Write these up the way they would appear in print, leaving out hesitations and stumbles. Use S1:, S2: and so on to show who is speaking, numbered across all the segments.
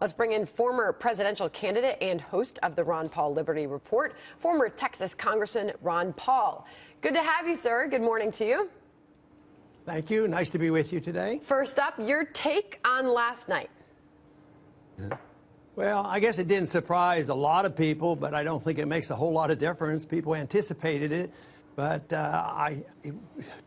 S1: Let's bring in former presidential candidate and host of the Ron Paul Liberty Report, former Texas Congressman Ron Paul. Good to have you, sir. Good morning to you.
S2: Thank you. Nice to be with you today.
S1: First up, your take on last night.
S2: Well, I guess it didn't surprise a lot of people, but I don't think it makes a whole lot of difference. People anticipated it, but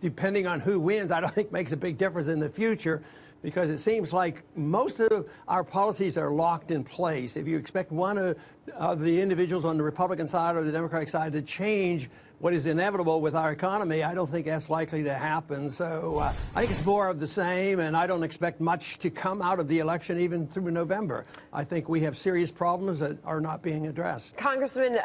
S2: depending on who wins, I don't think it makes a big difference in the future, because it seems like most of our policies are locked in place. If you expect one of the individuals on the Republican side or the Democratic side to change what is inevitable with our economy, I don't think that's likely to happen. So I think it's more of the same, and I don't expect much to come out of the election even through November. I think we have serious problems that are not being addressed.
S1: Congressman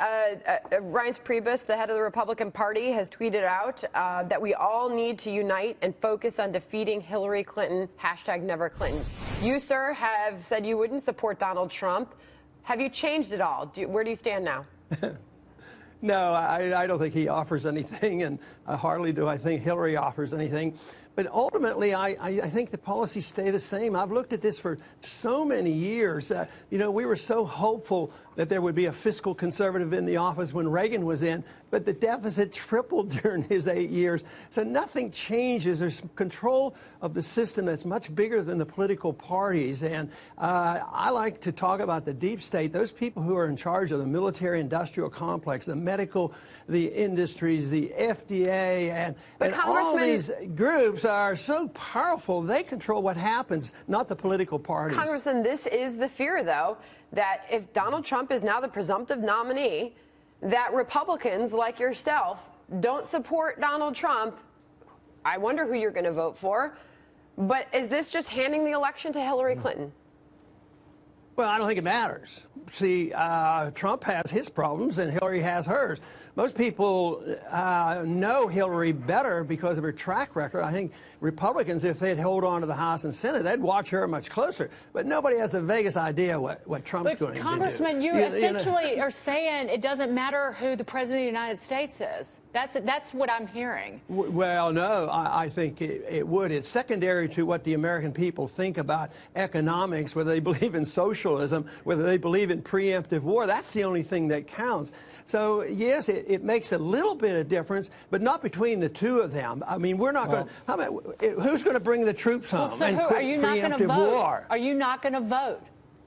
S1: Reince Priebus, the head of the Republican Party, has tweeted out that we all need to unite and focus on defeating Hillary Clinton, #NeverClinton. You, sir, have said you wouldn't support Donald Trump. Have you changed at all? Where do you stand now?
S2: No, I don't think he offers anything, and hardly do I think Hillary offers anything. But ultimately, I think the policies stay the same. I've looked at this for so many years. You know, we were so hopeful that there would be a fiscal conservative in the office when Reagan was in, but the deficit tripled during his 8 years. So nothing changes. There's control of the system that's much bigger than the political parties. And I like to talk about the deep state, those people who are in charge of the military-industrial complex, the medical, the industries, the FDA, and all these groups are so powerful. They control what happens, not the political parties.
S1: Congressman, this is the fear, though, that if Donald Trump is now the presumptive nominee, that Republicans like yourself don't support Donald Trump. I wonder who you're going to vote for. But is this just handing the election to Hillary Clinton?
S2: Well, I don't think it matters. See, Trump has his problems and Hillary has hers. Most people know Hillary better because of her track record. I think Republicans, if they'd hold on to the House and Senate, they'd watch her much closer. But nobody has the vaguest idea what Trump's going to do.
S3: Congressman, you essentially are saying it doesn't matter who the President of the United States is. That's what I'm hearing.
S2: Well, no, I think it would. It's secondary to what the American people think about economics, whether they believe in socialism, whether they believe in preemptive war. That's the only thing that counts. So, yes, it makes a little bit of difference, but not between the two of them. I mean, we're not going to... Who's going to bring the troops home and quit preemptive war?
S3: Are you not going to vote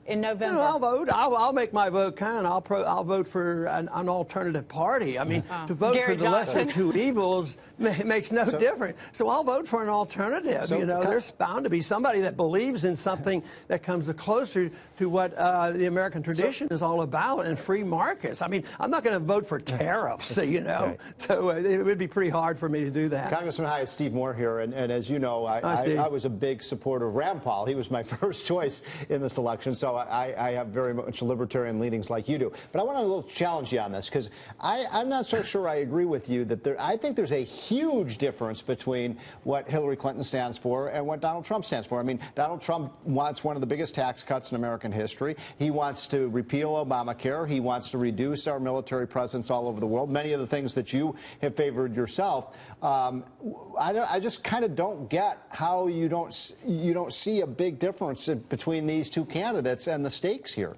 S3: in November?
S2: No, I'll vote. I'll make my vote count. I'll vote for an alternative party. I mean, to vote for the lesser two evils makes no difference. So I'll vote for an alternative. You know, there's bound to be somebody that believes in something that comes closer to what the American tradition is all about, and free markets. I mean, I'm not going to vote for tariffs, you know. So it would be pretty hard for me to do that.
S4: Congressman, hi, it's Steve Moore here. And as you know, I was a big supporter of Rand Paul. He was my first choice in this election. So I have very much libertarian leanings like you do. But I want to a little challenge you on this, because I'm not so sure I agree with you that I think there's a huge difference between what Hillary Clinton stands for and what Donald Trump stands for. I mean, Donald Trump wants one of the biggest tax cuts in American history. He wants to repeal Obamacare. He wants to reduce our military presence all over the world, many of the things that you have favored yourself. I just kind of don't get how you don't see a big difference between these two candidates and the stakes here.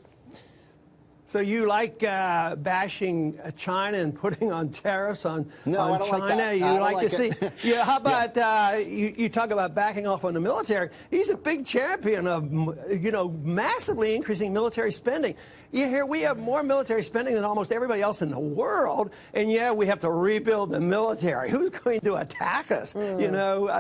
S2: So you like bashing China and putting on tariffs on China?
S4: Like
S2: you like to see? Yeah. How about you talk about backing off on the military? He's a big champion of, you know, massively increasing military spending. You hear we have more military spending than almost everybody else in the world, and yeah, we have to rebuild the military. Who's going to attack us? You know,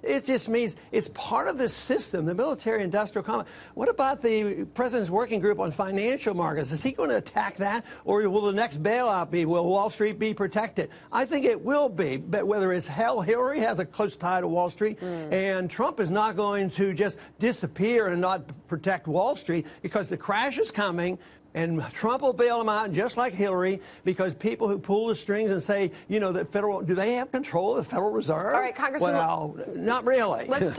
S2: it just means it's part of the system, the military-industrial complex. What about the President's Working Group on Financial Markets? Is he going to attack that, or will the next bailout be, will Wall Street be protected? I think it will be, but whether it's Hillary has a close tie to Wall Street, and Trump is not going to just disappear and not protect Wall Street, because the crash is coming. And Trump will bail them out just like Hillary, because people who pull the strings and say, you know, do they have control of the Federal Reserve?
S1: All right, Congressman.
S2: Well, not really.
S1: Let's